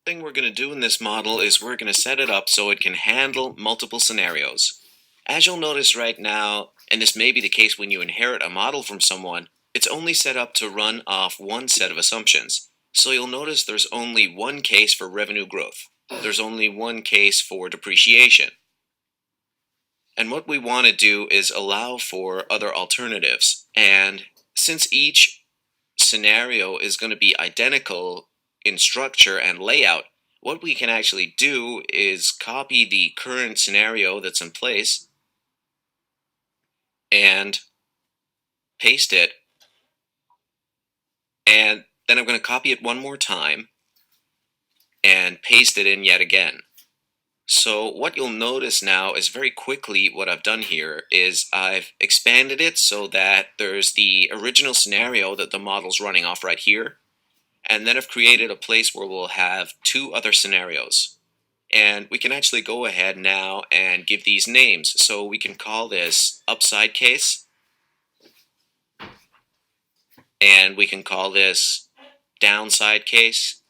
thing we're going to do in this model is we're going to set it up so it can handle multiple scenarios. As you'll notice right now, and this may be the case when you inherit a model from someone, it's only set up to run off one set of assumptions. So you'll notice there's only one case for revenue growth. There's only one case for depreciation. And what we want to do is allow for other alternatives. And since each scenario is going to be identical in structure and layout, what we can actually do is copy the current scenario that's in place and paste it. And then I'm going to copy it one more time and paste it in yet again. So what you'll notice now is very quickly what I've done here is I've expanded it so that there's the original scenario that the model's running off right here. And then I've created a place where we'll have two other scenarios. And we can actually go ahead now and give these names. So we can call this upside case. And we can call this downside case.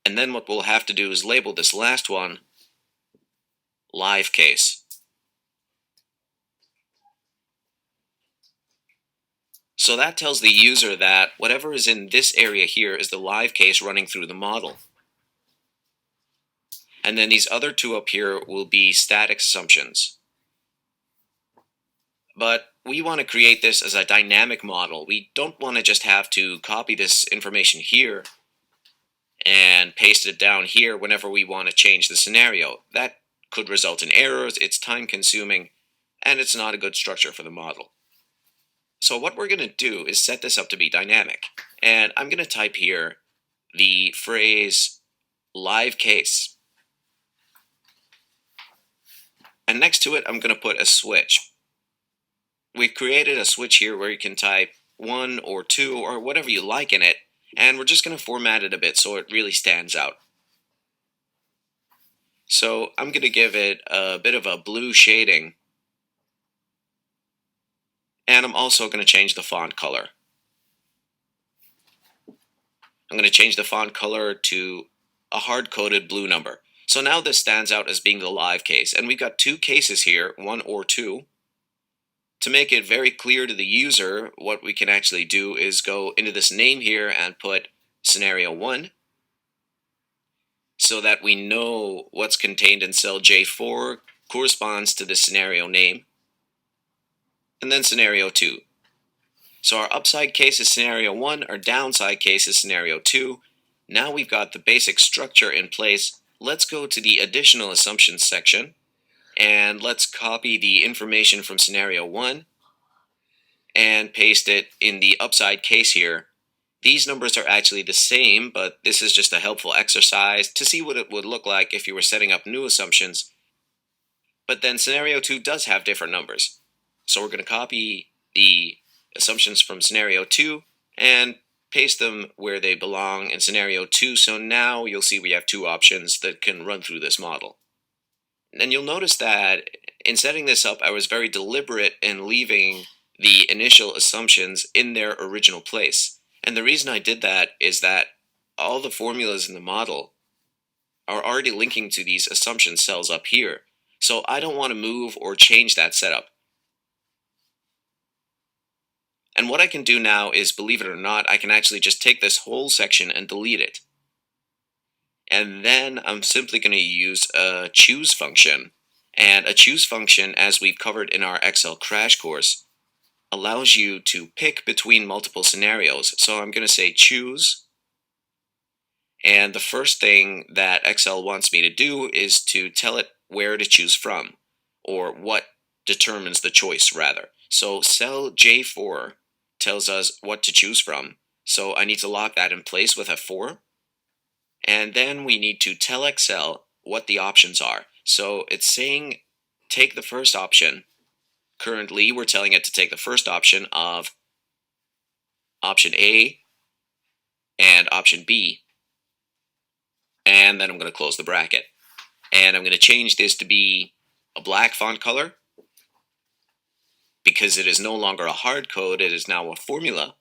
And then what we'll have to do is label this last one live case. So that tells the user that whatever is in this area here is the live case running through the model. And then these other two up here will be static assumptions. But we want to create this as a dynamic model. We don't want to just have to copy this information here and paste it down here whenever we want to change the scenario. That could result in errors, it's time consuming, and it's not a good structure for the model. So what we're going to do is set this up to be dynamic. And I'm going to type here the phrase live case. And next to it, I'm going to put a switch. We've created a switch here where you can type 1 or 2 or whatever you like in it. And we're just going to format it a bit so it really stands out. So I'm going to give it a bit of a blue shading. And I'm also going to change the font color. I'm going to change the font color to a hard-coded blue number. So now this stands out as being the live case. And we've got two cases here, 1 or 2. To make it very clear to the user, what we can actually do is go into this name here and put scenario 1 so that we know what's contained in cell J4 corresponds to the scenario name. And then scenario 2. So our upside case is scenario 1, our downside case is scenario 2. Now we've got the basic structure in place. Let's go to the additional assumptions section. And let's copy the information from scenario 1 and paste it in the upside case here. These numbers are actually the same, but this is just a helpful exercise to see what it would look like if you were setting up new assumptions. But then scenario 2 does have different numbers. So we're going to copy the assumptions from scenario 2 and paste them where they belong in scenario 2. So now you'll see we have two options that can run through this model. And you'll notice that in setting this up, I was very deliberate in leaving the initial assumptions in their original place. And the reason I did that is that all the formulas in the model are already linking to these assumption cells up here. So I don't want to move or change that setup. And what I can do now is, believe it or not, I can actually just take this whole section and delete it. And then I'm simply going to use a choose function. And a choose function, as we've covered in our Excel crash course, allows you to pick between multiple scenarios. So I'm going to say choose. And the first thing that Excel wants me to do is to tell it where to choose from, or what determines the choice, rather. So cell J4 tells us what to choose from. So I need to lock that in place with F4. And then we need to tell Excel what the options are. So it's saying take the first option. Currently, we're telling it to take the first option of option A and option B. And then I'm going to close the bracket. And I'm going to change this to be a black font color because it is no longer a hard code, it is now a formula.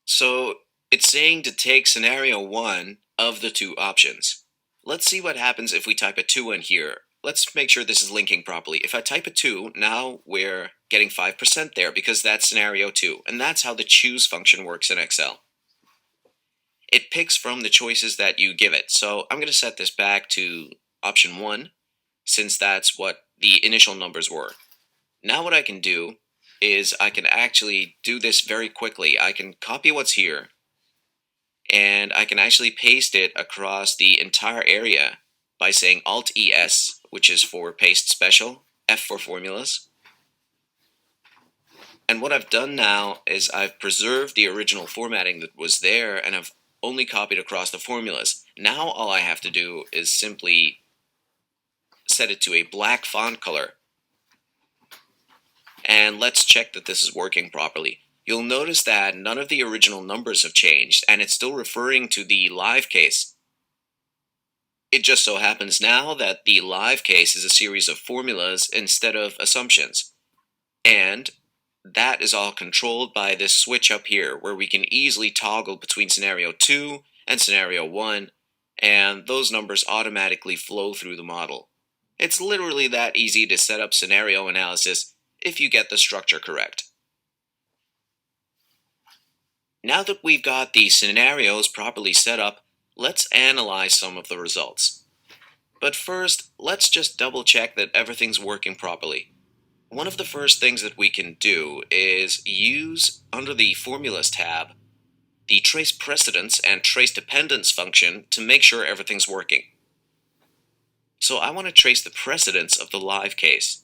So It's saying to take scenario 1 of the two options. Let's see what happens if we type a 2 in here. Let's make sure this is linking properly. If I type a 2, now we're getting 5% there because that's scenario 2, and that's how the choose function works in Excel. It picks from the choices that you give it. So I'm going to set this back to option 1, since that's what the initial numbers were. Now what I can do is I can actually do this very quickly. I can copy what's here, and I can actually paste it across the entire area by saying Alt-ES, which is for paste special, F for formulas. And what I've done now is I've preserved the original formatting that was there, and I've only copied across the formulas. Now all I have to do is simply set it to a black font color. And let's check that this is working properly. You'll notice that none of the original numbers have changed, and it's still referring to the live case. It just so happens now that the live case is a series of formulas instead of assumptions. And that is all controlled by this switch up here, where we can easily toggle between scenario 2 and scenario 1, and those numbers automatically flow through the model. It's literally that easy to set up scenario analysis if you get the structure correct. Now that we've got the scenarios properly set up, let's analyze some of the results. But first, let's just double check that everything's working properly. One of the first things that we can do is use, under the Formulas tab, the Trace Precedence and Trace Dependence function to make sure everything's working. So I want to trace the precedence of the live case.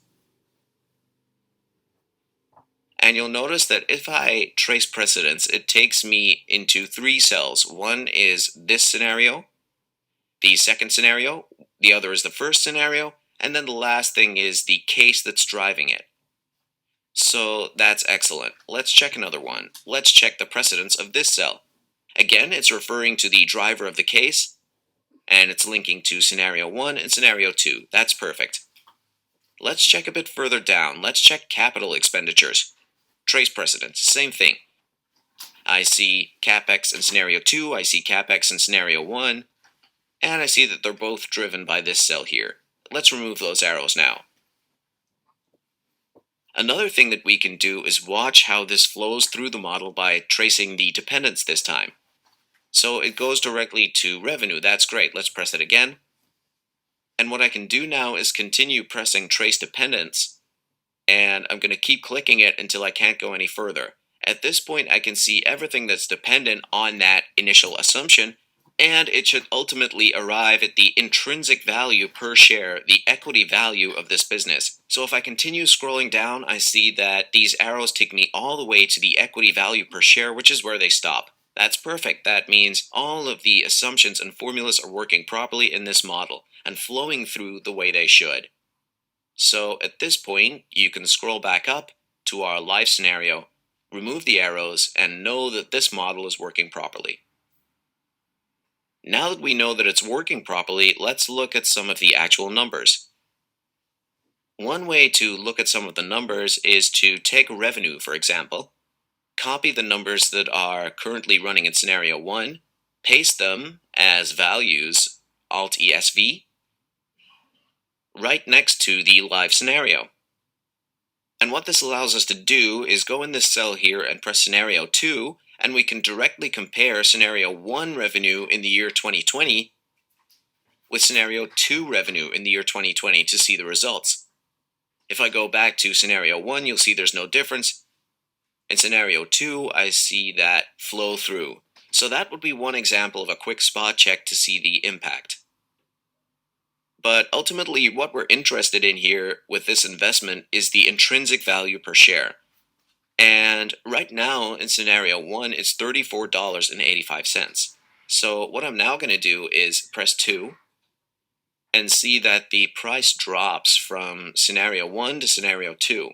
And you'll notice that if I trace precedence, it takes me into 3 cells. One is this scenario, the second scenario, the other is the first scenario, and then the last thing is the case that's driving it. So that's excellent. Let's check another one. Let's check the precedence of this cell. Again, it's referring to the driver of the case, and it's linking to scenario 1 and scenario 2. That's perfect. Let's check a bit further down. Let's check capital expenditures. Trace precedence, same thing. I see CapEx in scenario 2, I see CapEx in scenario 1, and I see that they're both driven by this cell here. Let's remove those arrows now. Another thing that we can do is watch how this flows through the model by tracing the dependence this time. So it goes directly to revenue. That's great. Let's press it again. And what I can do now is continue pressing trace dependence, and I'm going to keep clicking it until I can't go any further. At this point, I can see everything that's dependent on that initial assumption, and it should ultimately arrive at the intrinsic value per share, the equity value of this business. So if I continue scrolling down, I see that these arrows take me all the way to the equity value per share, which is where they stop. That's perfect. That means all of the assumptions and formulas are working properly in this model and flowing through the way they should. So at this point, you can scroll back up to our live scenario, remove the arrows, and know that this model is working properly. Now that we know that it's working properly, let's look at some of the actual numbers. One way to look at some of the numbers is to take revenue, for example, copy the numbers that are currently running in scenario 1, paste them as values, Alt-ESV, right next to the live scenario. And what this allows us to do is go in this cell here and press scenario 2, and we can directly compare scenario 1 revenue in the year 2020 with scenario 2 revenue in the year 2020 to see the results. If I go back to scenario 1, you'll see there's no difference. In scenario 2, I see that flow through. So that would be one example of a quick spot check to see the impact. But ultimately, what we're interested in here with this investment is the intrinsic value per share. And right now, in scenario 1, it's $34.85. So what I'm now going to do is press 2 and see that the price drops from scenario 1 to scenario 2.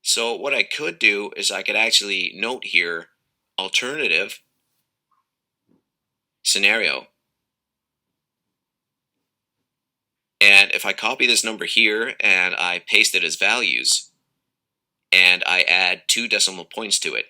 So what I could do is I could actually note here, alternative scenario. And if I copy this number here and I paste it as values, and I add 2 decimal points to it,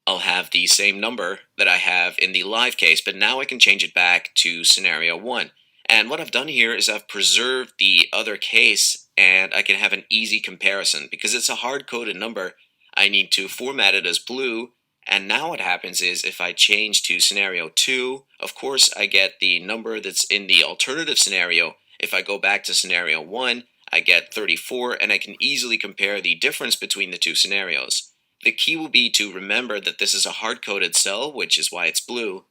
I'll have the same number that I have in the live case, but now I can change it back to scenario 1. And what I've done here is I've preserved the other case, and I can have an easy comparison. Because it's a hard-coded number, I need to format it as blue, and now what happens is if I change to scenario 2, of course I get the number that's in the alternative scenario. If I go back to scenario 1, I get 34, and I can easily compare the difference between the two scenarios. The key will be to remember that this is a hard-coded cell, which is why it's blue,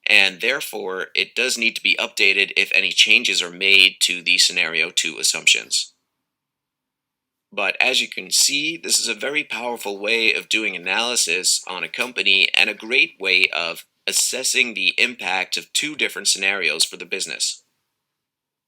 and therefore it does need to be updated if any changes are made to the scenario 2 assumptions. But as you can see, this is a very powerful way of doing analysis on a company and a great way of assessing the impact of two different scenarios for the business.